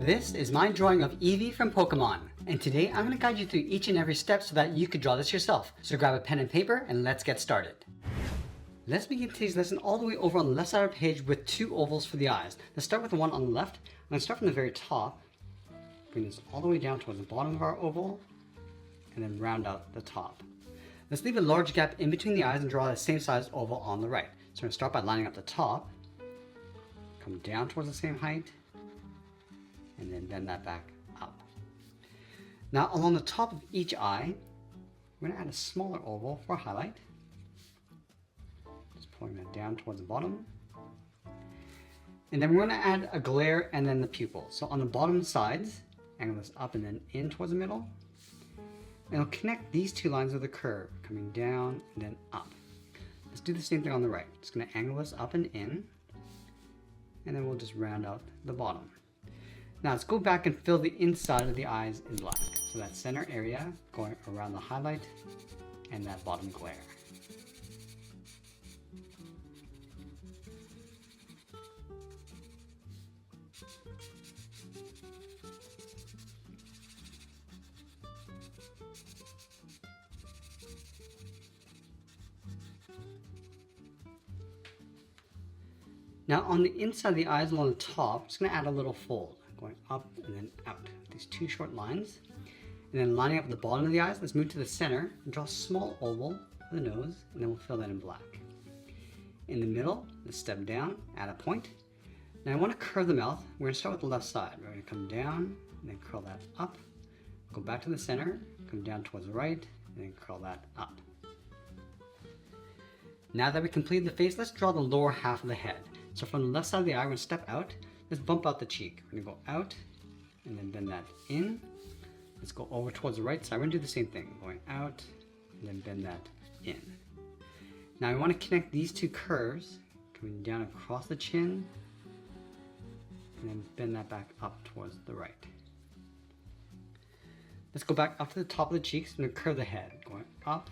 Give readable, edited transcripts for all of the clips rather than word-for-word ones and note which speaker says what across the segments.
Speaker 1: This is my drawing of Eevee from Pokemon, and today I'm going to guide you through each and every step so that you could draw this yourself. So grab a pen and paper and let's get started. Let's begin today's lesson all the way over on the left side of the page with two ovals for the eyes. Let's start with the one on the left. I'm going to start from the very top, bring this all the way down towards the bottom of our oval, and then round out the top. Let's leave a large gap in between the eyes and draw the same size oval on the right. So I'm going to start by lining up the top, come down towards the same height, and then bend that back up. Now along the top of each eye, we're going to add a smaller oval for highlight. Just pulling that down towards the bottom. And then we're going to add a glare and then the pupil. So on the bottom sides, angle this up and then in towards the middle. And it'll connect these two lines with a curve, coming down and then up. Let's do the same thing on the right. Just going to angle this up and in. And then we'll just round out the bottom. Now let's go back and fill the inside of the eyes in black. So that center area going around the highlight and that bottom glare. Now on the inside of the eyes along the top, I'm just going to add a little fold, going up and then out. These two short lines. And then lining up the bottom of the eyes, let's move to the center and draw a small oval for the nose, and then we'll fill that in black. In the middle, let's step down, add a point. Now I want to curve the mouth. We're going to start with the left side. We're going to come down and then curl that up. Go back to the center, come down towards the right, and then curl that up. Now that we completed the face, let's draw the lower half of the head. So from the left side of the eye, we're going to step out. Let's bump out the cheek. We're going to go out and then bend that in. Let's go over towards the right side. We're going to do the same thing. Going out and then bend that in. Now I want to connect these two curves, coming down across the chin and then bend that back up towards the right. Let's go back up to the top of the cheeks and then curve the head. Going up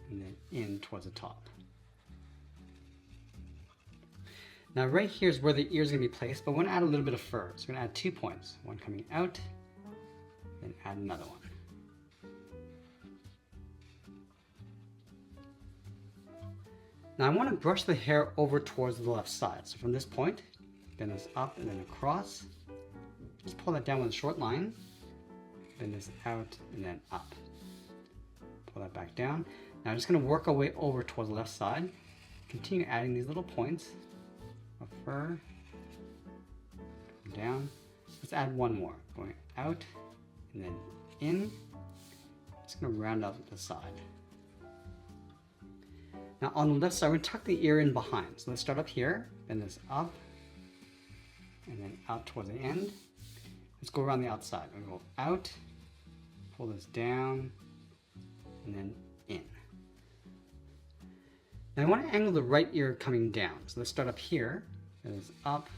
Speaker 1: and then in towards the top. Now right here is where the ear is going to be placed, but we're going to add a little bit of fur. So we're going to add 2 points. One coming out, then add another one. Now I want to brush the hair over towards the left side. So from this point, bend this up and then across. Just pull that down with a short line. Bend this out and then up. Pull that back down. Now I'm just going to work our way over towards the left side. Continue adding these little points. Fur, down. Let's add one more, going out and then in. Just going to round out the side. Now on the left side, we're going to tuck the ear in behind. So let's start up here, bend this up, and then out towards the end. Let's go around the outside. We're going to go out, pull this down, and then in. Now I want to angle the right ear coming down. So let's start up here. Bend this up,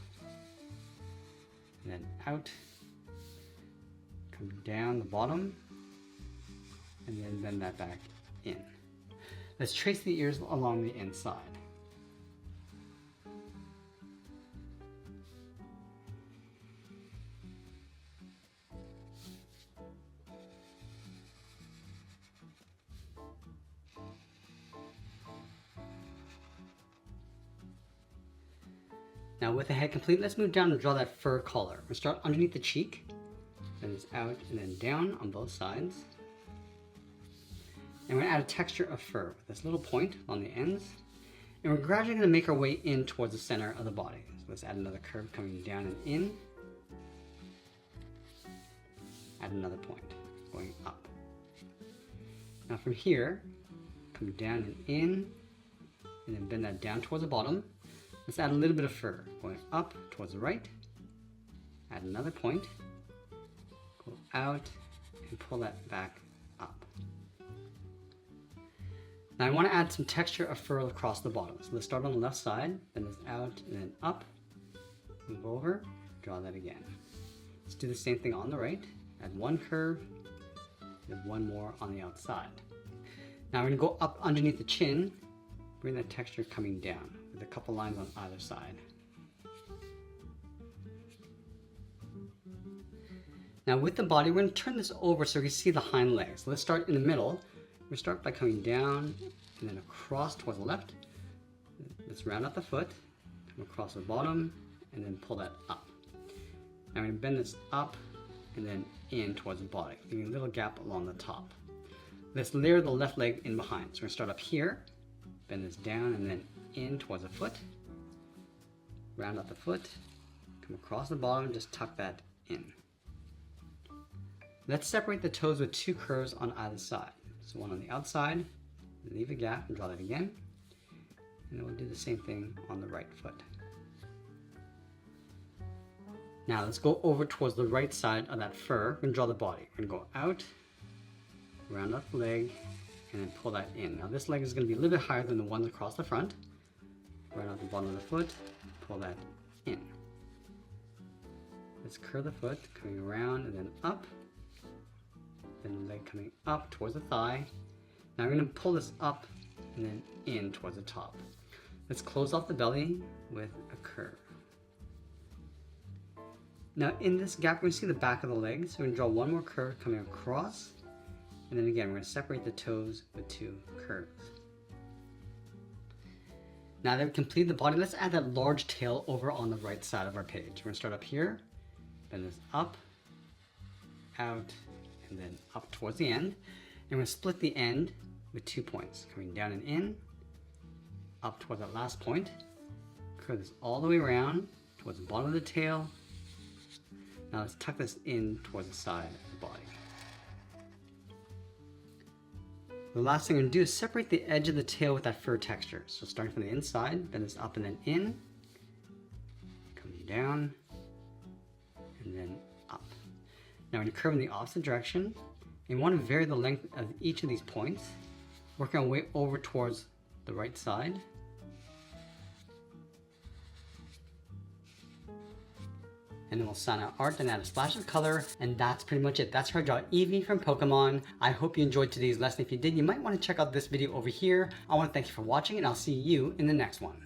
Speaker 1: and then out, come down the bottom, and then bend that back in. Let's trace the ears along the inside. Now with the head complete, let's move down and draw that fur collar. We'll start underneath the cheek, then it's out and then down on both sides. And we're going to add a texture of fur with this little point on the ends. And we're gradually going to make our way in towards the center of the body. So let's add another curve coming down and in. Add another point going up. Now from here, come down and in, and then bend that down towards the bottom. Let's add a little bit of fur, going up towards the right, add another point, go out, and pull that back up. Now I want to add some texture of fur across the bottom. So let's start on the left side, bend this out and then up, move over, draw that again. Let's do the same thing on the right, add one curve, and one more on the outside. Now we're going to go up underneath the chin, bring that texture coming down with a couple lines on either side. Now with the body, we're going to turn this over so we can see the hind legs. So let's start in the middle. We start by coming down and then across towards the left. Let's round out the foot, come across the bottom, and then pull that up. Now we're going to bend this up and then in towards the body, leaving a little gap along the top. Let's layer the left leg in behind. So we're going to start up here, bend this down and then in towards the foot. Round out the foot, come across the bottom, just tuck that in. Let's separate the toes with 2 curves on either side. So one on the outside, leave a gap and draw that again. And then we'll do the same thing on the right foot. Now let's go over towards the right side of that fur. We're going to draw the body. We're going to go out, round out the leg, and then pull that in. Now this leg is going to be a little bit higher than the ones across the front. Round out the bottom of the foot, pull that in. Let's curve the foot, coming around and then up. Then the leg coming up towards the thigh. Now we're going to pull this up and then in towards the top. Let's close off the belly with a curve. Now in this gap, we're going to see the back of the legs. So we're going to draw one more curve coming across. And then again, we're going to separate the toes with 2 curves. Now that we've completed the body, let's add that large tail over on the right side of our page. We're going to start up here, bend this up, out, and then up towards the end. And we're going to split the end with 2 points, coming down and in, up towards that last point. Curve this all the way around towards the bottom of the tail. Now let's tuck this in towards the side of the body. The last thing I'm going to do is separate the edge of the tail with that fur texture. So starting from the inside, bend this up and then in, coming down, and then up. Now we're going to curve in the opposite direction. And we want to vary the length of each of these points, working our way over towards the right side. And then we'll sign our art and add a splash of color, and that's pretty much it. That's how I draw Eevee from Pokemon. I hope you enjoyed today's lesson. If you did, you might want to check out this video over here. I want to thank you for watching, and I'll see you in the next one.